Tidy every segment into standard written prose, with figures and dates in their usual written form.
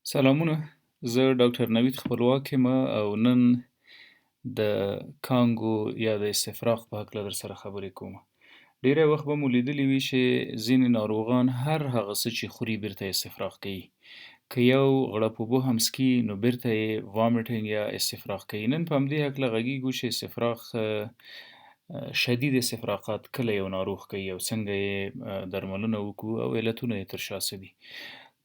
سلامونه، زه ډاکټر نوید خپلواک یم او نن د کانګو یا د استفراغ په هکله در سره خبرې کوم. ډیری وخت به مو لیدلی وي چې ځینې ناروغان هر هغه څه چې خوري بیرته استفراغ کوي. که یو غړپ اوبه هم څکي نو بیرته یې وامټینګ یا استفراغ کوي. نن په همدې هکله غږیږو چې استفراغ شدید استفراغات کله یو ناروغ کوي او څنګه یې درملنه وکړو او علتونه یې تر شا څه دي.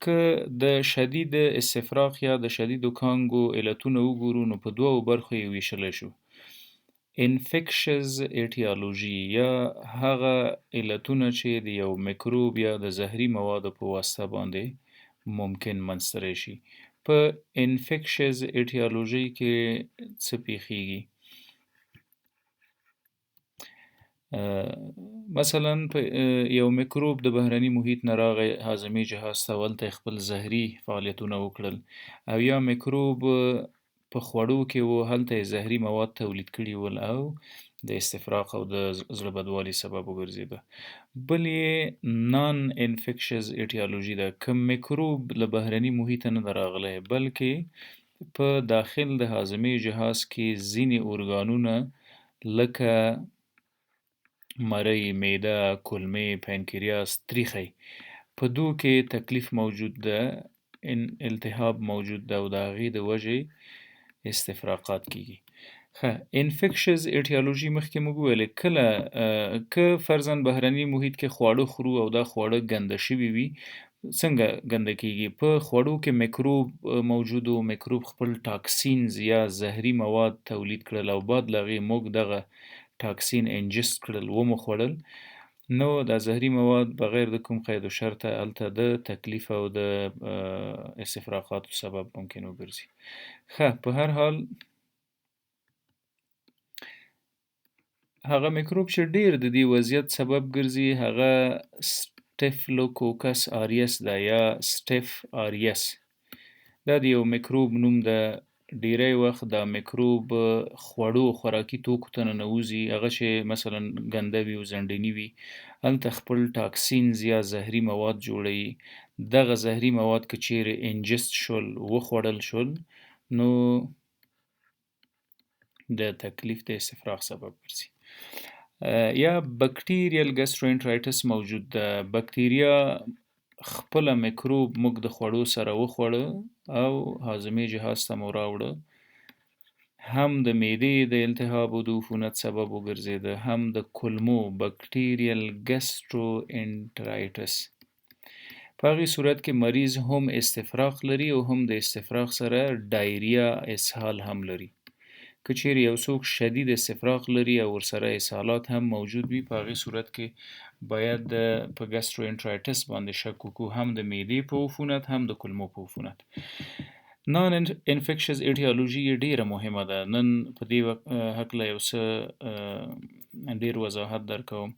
که د شدید استفراغ یا د شدیدو کانګو علتونه وګورو نو په دوو برخو یې ویشلی شو. انفیکشز ایټیالوژي یا هغه علتونه چې د یو میکروب یا د زهري موادو په واسطه باندې ممکن منځته راشي. په انفیکشز ایټیالوژي کې څه پیښیږي؟ مثلا یو میکروب د بهرني محیط نه راغی هاضمې جهاز ته، هلته یې خپل زهري فعالیتونه وکړل، او یا میکروب په خوړو کې و، هلته یې زهري مواد تولید کړي ول او د استفراغ او د زړه بدوالي سبب وګرځېده. بل یې نان انفیکشز ایټیالوژي ده. که میکروب له بهرني محیطه نه ده راغلی بلکې په داخل د هاضمې جهاز کې ځینې ارګانونه لکه مرۍ، معده، کولمې، پانکریاس، تریخی، په دو کې تکلیف موجود ده، التهاب موجود ده او د هغې د وجې استفراغات کیږي. انفیکشز ایټیالوژي مخکې موږ وویلې کله که فرضاً بهرني محیط کې خواړه خورو او دا خواړه ګنده شوي وي، څنګه ګنده کیږي؟ په خوړو کې میکروب موجود و، میکروب خپل ټاکسینز یا زهري مواد تولید کړل او بعد له هغې موږ دغه ټاکسین انجست کړل، ومو خوړل، نو دا زهري مواد بغیر د کوم قید و شرطه هلته د تکلیف او د استفراغاتو سبب ممکن وګرځي. په هر حال هغه میکروب چې ډیر د دې وضعیت سبب ګرځي هغه سټیفلوکوکس آریس ده یا سټیف آریس. دا د یو میکروب نوم ده. ډیری وخت دا میکروب خوړو خوراکي توکو ته ننوځي، هغه چې مثلا ګنده وي او زنډني وي، هلته خپل ټاکسینز یا زهري مواد جوړوي. دغه زهري مواد که چیرې انجست شول، وخوړل شول، نو د تکلیف د استفراغ سبب ګرځي. یا بکټیریل ګسټروانټرایټس موجود ده. بکتیریا خپله میکروب موږ د خوړو سره وخوړه او هاضمې جهاز ته مو راوړه، هم د معدې د التهاب او د عفونت سبب وګرځېده، هم د کولمو بکټیریل ګسټروانټرایټس. په هغې صورت کې مریض هم استفراغ لري او هم د استفراغ سره ډایریا اسهال هم لري. که چیرې یو څوک شدید استفراغ لري او ورسره اسهالات هم موجود وي، په هغې صورت کې باید په ګسټروانټرایټس باندې شک وکړو، هم د معدې په عفونت هم د کولمو په عفونت. نان انفیکشز ایټیالوژي ډیره مهمه ده. نن په دې هکله یو څه ډیر وضاحت درکوم.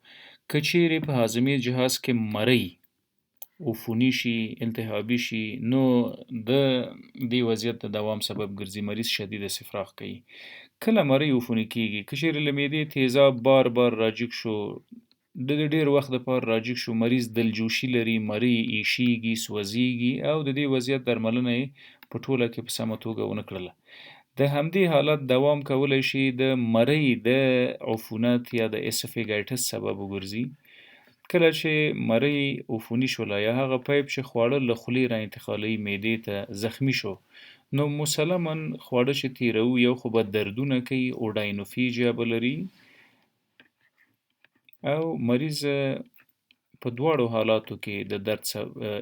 که چیرې په هاضمې جهاز کې مرۍ عفوني شي، التهابي شي، نو د دې وضعیت د دوام سبب ګرځي، مریض شدید استفراغ کوي. کله مرۍ عفوني کیږي؟ که چیرې له معدې تیزاب بار بار راجګ شو، د ډیر وخت دپاره راجګ شو، مریض دلجوشي لري، مرۍ ایشیږي، سوځیږي او د دې وضعیت درملنه یې په ټوله کې په سمه توګه ونه کړله، د همدې حالت دوام کولی شي د مرۍ د عفونت یا د اسفیګایټس سبب وګرځي. کله چې مرۍ عفوني شوله یا هغه پیپ چې خواړه له خولې را انتقالوي معدې ته زخمي شو، نو مسلما خواړه چې تیروو یو خو به دردونه کوي، اوډاینوفیجیا به لري او مریض په دواړو حالاتو کې د درد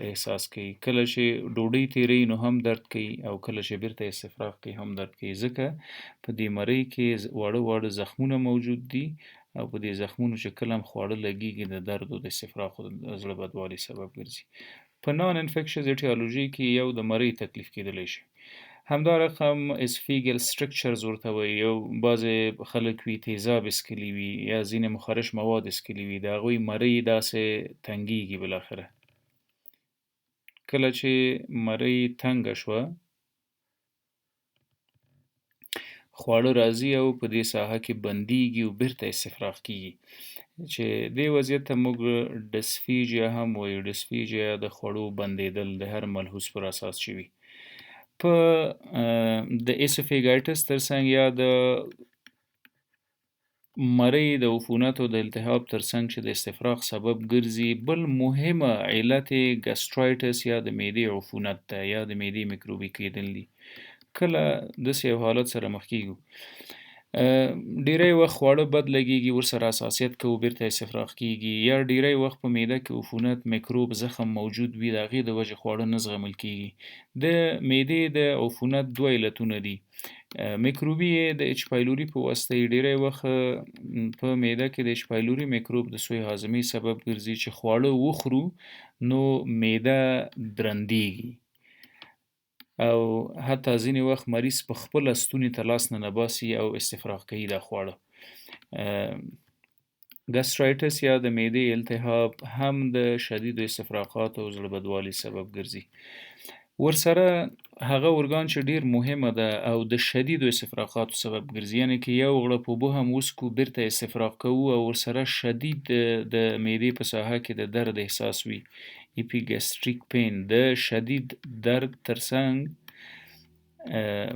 احساس کوي. کله چې ډوډۍ تیروي نو هم درد کوي او کله چې بیرته استفراغ کوي هم درد کوي، ځکه په دې مرۍ کې واړه واړه زخمونه موجود دي او په دې زخمونو چې کله هم خواړه لګیږي د درد او د استفراغ او د زړه بدوالي سبب ګرځي. په نان انفیکشز ایټیالوژي کې یو د مرۍ تکلیف کیدلی شي. همدا رقم اسفیګل سټرکچرز ورته وایي. یو بعضې خلک وي تیزاب اسکلي وي یا ځینې مخرش مواد اسکلي وي، د هغوی مرۍ داسې تنګیږي بالاخره. کله چې مرۍ تنګه شوه، خواړه راځي او په دې ساحه کې بندیږي او بیرته استفراغ کیږي، چې دې وضعیت ته موږ ډسفیجیا هم وایو. ډسفیجیا د خوړو بندېدل د هر ملحوظ پر اساس شوي. په د اسوفیګایټس ترڅنګ یا د مرۍ د عفونتو د التهاب ترڅنګ چې د استفراغ سبب ګرځي بل مهمه علت یې ګسټرایټس یا د معدې عفونت ده یا د معدې میکروبي کېدل دي. کله داسې یو حالت سره مخ کېږو ډیری وخت خواړه بد لګیږي ورسره حساسیت کوو بیرته استفراغ کیږي یا ډیری وخت په معده کې عفونت میکروب زخم موجود وي د هغې د وجې خواړه نه زغمل کیږي. د معدې د عفونت دوه علتونه دي میکروبي د اچ پایلوري په واسطه یې ډیری وخت په معده کې د اچ پایلوري میکروب د سوی هاضمې سبب ګرځي چې خواړه وخورو نو معده درندیږي او حتی ځینې وخت مریض په خپله ستوني ته لاس نه باسي او استفراغ کوي دا خواړه. ګسټرایټس یا د معدې التهاب هم د شدیدو استفراغاتو او زړه بدوالي سبب ګرځي. ورسره هغه ارګان چې ډیر مهمه ده او د شدیدو استفراغاتو سبب ګرځي یعنی که یو غړپ اوبه هم وڅښو بیرته استفراغ کوو او ورسره شدید د معدې په ساحه کې د درد احساس وي اپیګسټریک پین د شدید درد ترڅنګ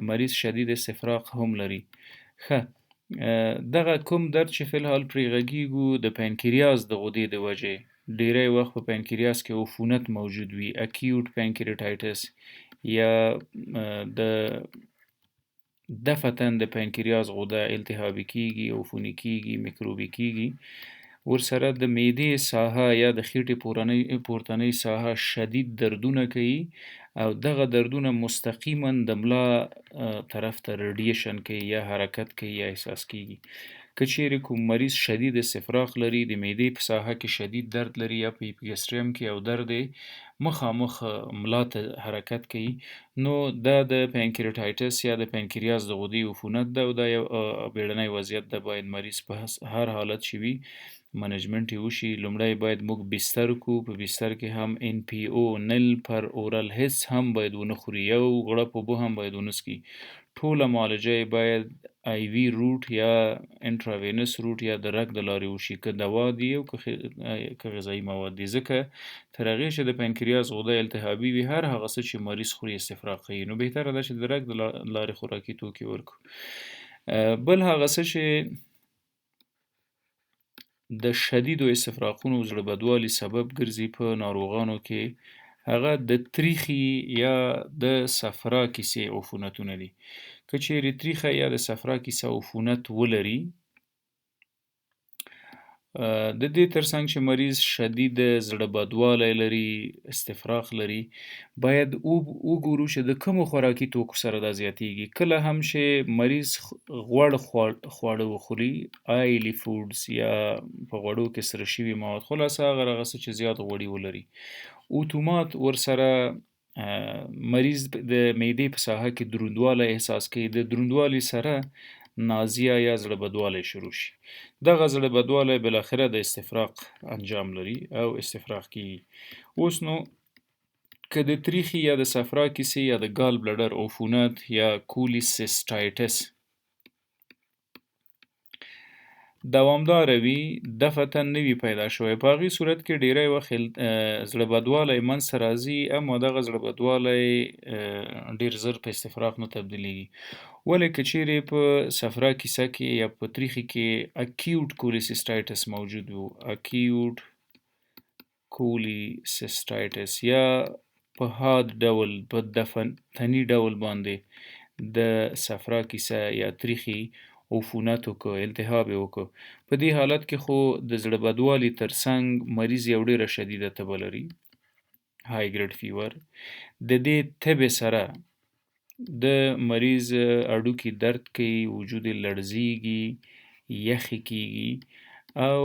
مریض شدید استفراغ هم لري. ښه دغه کوم درد چې فی الحال پرې غږیږو د پانکریاس د غدې د وجې ډیری وخت په پانکریاس کې عفونت موجود وي اکیوټ پانکریاتایټس یا دفعتاً د پانکریاس غده التهابي کیږي عفوني کیږي میکروبي کیږي ورسره د معدې ساحه یا د خېټې پورتنۍ ساحه شدید دردونه کوي او دغه دردونه مستقیما د ملا طرف ته ریډیشن کوي یا حرکت کوي یا احساس کیږي. که چیرې کوم مریض شدید استفراغ لري د معدې په ساحه کې شدید درد لري یا په اپیګسټریم کې او درد مخامخ ملا ته حرکت کوي نو دا د پانکریاتایټس یا د پانکریاس د غدې عفونت ده او دا یو بیړنی وضعیت ده باید مریض په هر حالت چې وي منیجمنت یې وشي. لومړی باید موږ بستر کو په بستر کې هم NPO نل پر اورال هیڅ هم باید ونه خوري یو غړپ اوبه هم باید ونه څښي. ټوله معالجه یې باید آی وي روټ یا انټراوینس روټ یا د رګ د لارې وشي که دوا دی او که غذایي مواد دي ځکه تر هغې چې د پانکریاس غده التهابي وي هر هغه څه چې مریض خوري استفراغ کوي نو بهتره ده چې د رګ د لارې خوراکي توکي ورکړو. بل هغه څه چې د شدیدو استفراغونو او زړه بدوالي سبب ګرځي په ناروغانو کې هغه د تریخي یا د صفرا کیسې عفونتونه دي. که چیرې تریخه یا د صفرا کیسه عفونت ولري د دې ترڅنګ چې مریض شدید زړه بدوالی لري استفراغ لري باید وګورو چې د کومو خوراکي توکو سره دا زیاتیږي. کله هم چې مریض غوړ خواړه وخوري آیلی فودز یا په غوړو کې سره شوي مواد خلاصه هغه څه چې زیات غوړي ولري اتومات ورسره مریض د معدې په ساحه کې دروندوالی احساس کوي د دروندوالي سره نازیه یا زړه بدوالی شروع شي. دغه زړه بدوالی بالاخره د استفراغ انجام لري او استفراغ کیږي. اوس نو که د تریخي یا د صفرا کیسې یا د ګال بلډر عفونت یا کولیسیسټایټس دوامدار وي دفعتاً نه وي پیدا شوی په هغې صورت کې ډیری وخت زړه بدوالی منځته راځي اما دغه زړه بدوالی ډیر زر په استفراغ نه تبدیلیږي. ولې که چیرې په صفرا کیسه کې یا په تریخي کې اکیوټ کولیسیسټایټس موجود وو اکیوټ کولیسیسټایټس یا په حاد ډول په دفنتني ډول باندې د صفرا کیسه یا تریخي عفونت وکړو التهاب یې وکړو په دې حالت کې خو د زړه بدوالي ترڅنګ مریض یو ډیره شدیده تبه لري های ګریډ فیور د دې تبې سره د مریض هډوکي درد کوي وجود یې لړزیږي یخې کیږي او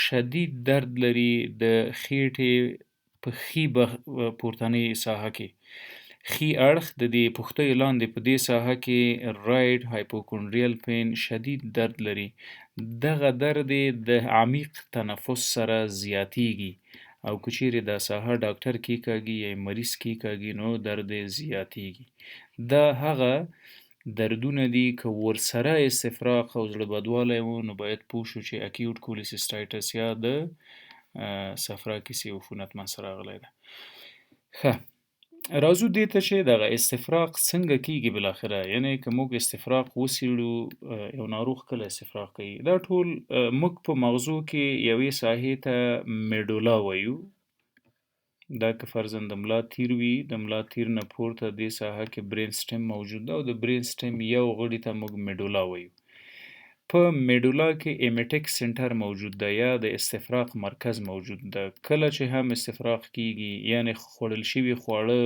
شدید درد لري د خېټې په ښي پورتنۍ ساحه کې ښي اړخ د دې پښتیو لاندې په دې ساحه کې رایټ هایپوکونډریل پین شدید درد لري. دغه درد د عمیق تنفس سره زیاتیږي او که چیرې دا ساحه ډاکټر کیکاږي یا مریض کیکاږي نو درد زیاتیږي. دا هغه دردونه دي که ورسره استفراغ او زړه بدوالی و نو باید پوه شو چې اکیوټ کولیسیسټایټس یا د صفرا کیسې عفونت منځته راغلی ده. ښه راځو دې ته چې دغه استفراغ څنګه کیږي بالاخره، یعنی که موږ استفراغ وڅېړو یو ناروغ کله استفراغ کوي. دا ټول موږ په مغزو کې یوې ساحې ته میډولا وایو. دا که فرضاً د ملا تیر وي، د ملا تیر نه پورته دې ساحه کې برین سټیم موجود ده، او د برین سټیم یو غړي ته موږ میډولا وایو. په میډولا کې ایمیټک سنټر موجود ده یا د استفراغ مرکز موجود ده. کله چې هم استفراغ کیږي، یعنی خوړل شوي خواړه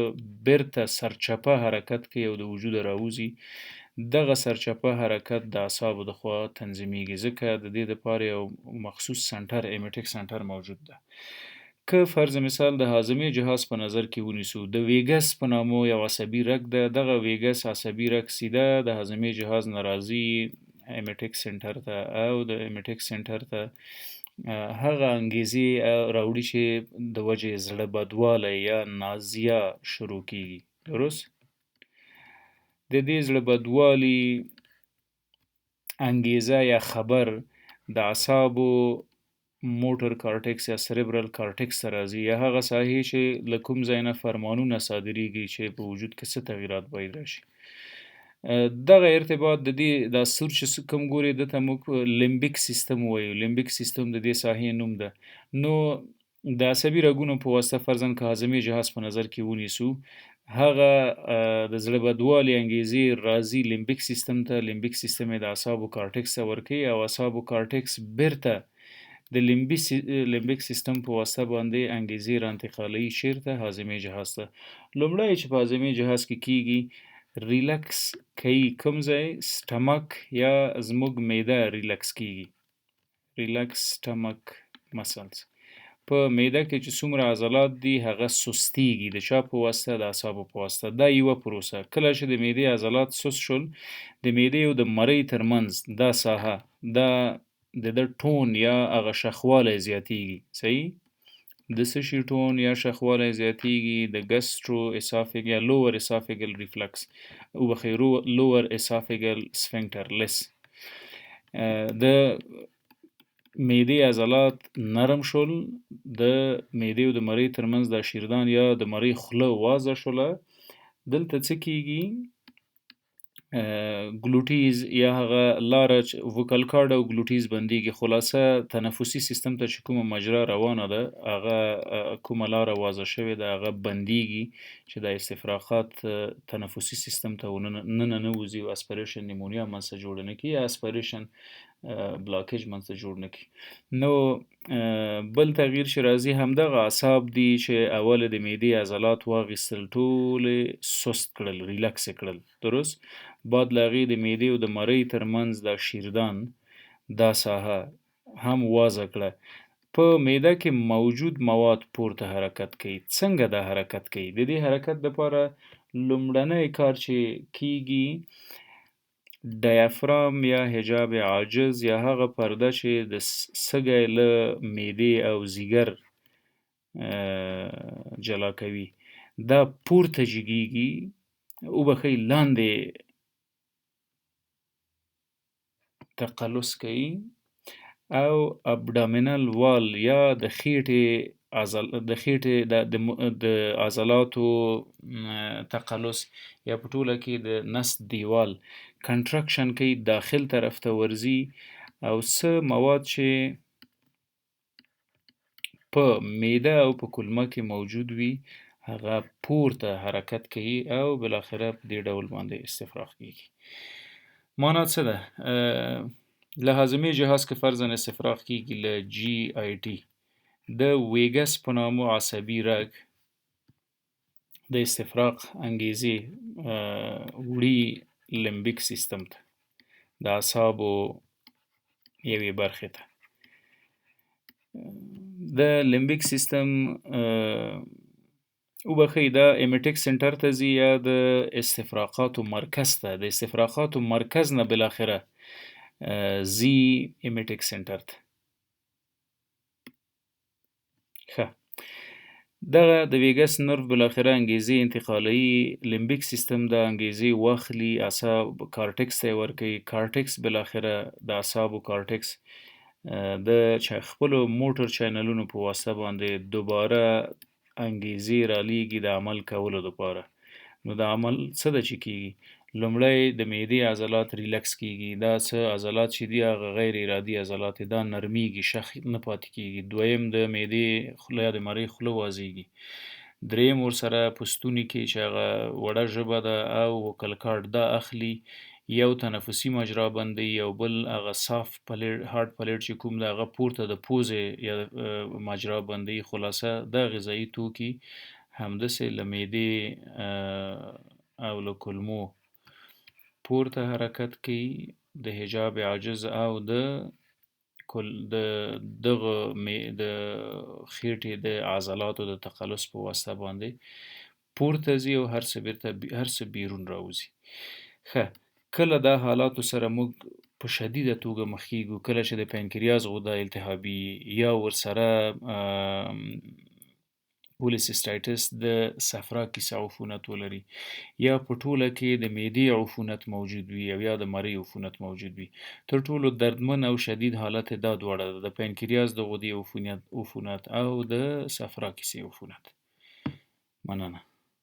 بیرته سرچپه حرکت کوي او د وجود راوځي، دغه سرچپه حرکت د اعصابو د خوا تنظیمیږي، ځکه د دې دپاره یو مخصوص سنټر ایمیټک سنټر موجود ده. که فرض مثال د هاضمې جهاز په نظر کې ونیسو، د ویګس په نامو یو عصبي رګ ده. دغه ویګس عصبي رګ سیده د هاضمې جهاز نه راځي ایمیټک سنټر ته، او د ایمیټک سنټر ته هغه انګیزې راوړي چې د وجې زړه بدوالی یا نازیه شروع کیږي. درست؟ د دې زړه بدوالي انګیزه یا خبر د اعصابو موټر کارټکس یا سریبرل کارټکس ته راځي، یا هغه ساحې چې له کوم ځای نه فرمانونه صادریږي چې په وجود کې څه تغییرات باید راشي. دغه ارتباط د دې دا سور چې کوم ګوري دته موږ لیمبیک سیستم وایو. لیمبیک سیستم د دې ساحې نوم ده. نو د عصبي رګونو په واسطه فرضاً که هاضمې جهاز په نظر کې ونیسو، هغه د زړه بدوالي انګیزې راځي لیمبیک سیستم ته. لیمبیک سیستم یې د اعصابو کارټکس ته ورکوي، او اعصابو کارټکس بیرته د لیمبیک سیستم په واسطه باندې انګیزې را انتقالوي. چیرته؟ هاضمې جهاز ته. لومړی چې په هاضمې جهاز کې کیږي، ریلکس کوي. کوم ځای؟ سټمک یا زموږ معده ریلکس کیږي. ریلکس سټمک مسلز. په معده کې چې څومره عضلات دي هغه سستیږي. د چا په واسطه؟ د اعصابو په واسطه. دا یوه پروسه. کله چې د معدې عضلات سست شول، د معدې او د مرۍ ترمنځ دا ساحه، دا د ټون یا هغه شخوالی زیاتیږي. صحیح؟ د څه شي ټون یا شخوالی زیاتیږي؟ د ګسټرو اسافیګل یا لوور اسافیګل ریفلکس، وبخښئ لوور اسافیګل سفنکټر لیس. د معدې عضلات نرم شول، د معدې او د مرۍ ترمنځ دا شیردان یا د مرۍ خوله وازه شوله. دلته څه کیږي؟ ګلوټیز یا هغه لاره وکل کارډ او ګلوټیز بندیږي. خلاصه تنفسي سیستم ته چې کومه مجرا روانه ده، هغه کومه لاره وازه شوې ده هغه بندیږي چې د استفراغات تنفسي سیستم ته ننوځي او اسپریشن نیمونیا منځته جوړ نه کړي، یا اسپریشن بلاکیج منځته جوړ نه کړي. نو بل تغییر چې راځي همدغه اعصاب دي چې اول د معدې عضلات واخیستل، ټولې سست کړل، ریلکس کړل. درست؟ بعد له هغې د معدې او د مرۍ ترمنځ دا شیردان، دا ساحه هم وازه کړه. په معده کې موجود مواد پورته حرکت کوي. څنګه دا حرکت کوي؟ د دې حرکت دپاره لومړنی کار چې کیږي، ډایافرام یا حجاب عاجز یا هغه پرده چې د سږی له معدې او ځیګر جلا کوي، دا پورته جګیږي، وبخښئ لاندې تقلص کوي، او ابډامینل وال یا د خېټې د عضلاتو تقلص، یا په ټوله کې د نس دیوال کنټرکشن کوي، داخل طرف ته ورځي، او څه مواد چې په معده او په کولمه کې موجود وي هغه پورته حرکت کوي، او بالاخره په دې ډول باندې استفراغ کیږي. معنا څه ده؟ له هاضمې جهاز که فرضاً استفراغ کیږي له جی آی ټي، د ویګس په نامو عصبي رګ د استفراغ انګیزې وړي لیمبیک سیستم ته، د اعصابو یوې برخې ته. د لیمبیک سیستم وبخښئ دا ایمیټک سنټر ته ځي یا د استفراغاتو مرکز ته. د استفراغاتو مرکز نه بالاخره ځي ایمیټک سنټر ته. ښه، دغه د ویګس نرو بالاخره انګیزې انتقالوي. لیمبیک سیستم دا انګیزې واخلي، اعصاب کارټکس ته یې ورکوي. کارټکس بالاخره د اعصابو کارټکس د خپلو موټر چینلونو په واسطه باندې دوباره انګېزې رالیږي د عمل کولو دپاره. نو د عمل څه ده چې کېږي؟ لومړی د معدې عضلات ریلکس کېږي. دا څه عضلات چې دي هغه غیر ارادي عضلات دي، دا نرمیږي، شخ نه پاتې کېږي. دویم د معدې خوله یا د مرۍ خوله وازېږي. دریم ورسره په ستوني کې چې هغه وړه ژبه ده او وکل کارډ دا اخلي، یو تنفسي مجرا بندوي او بل هغه صاف هارډ پلیټ چې کوم ده هغه پورته د پوزې یا مجرا بندوي. خلاصه دا غذایي توکي همداسې له معدې او له کولمو پورته حرکت کوي د حجاب عاجز او د دغه د خېټې د عضلاتو د تقلص په واسطه باندې پورته ځي او هر څه بیرون راوځي. ښه، کله دا حالاتو سره موږ په شدیده توګه مخ کېږو، کله چې د پنکریاس غده التهابي یا ورسره پولیسیسټایټس د صفرا کیسه عفونت ولري، یا په ټوله کې د معدې عفونت موجود وي او یا د مرۍ عفونت موجود وي. تر ټولو دردمن او شدید حالت دا دواړه ده، د پنکریاس د غدې عفونت او د صفرا کیسې عفونت. مننه.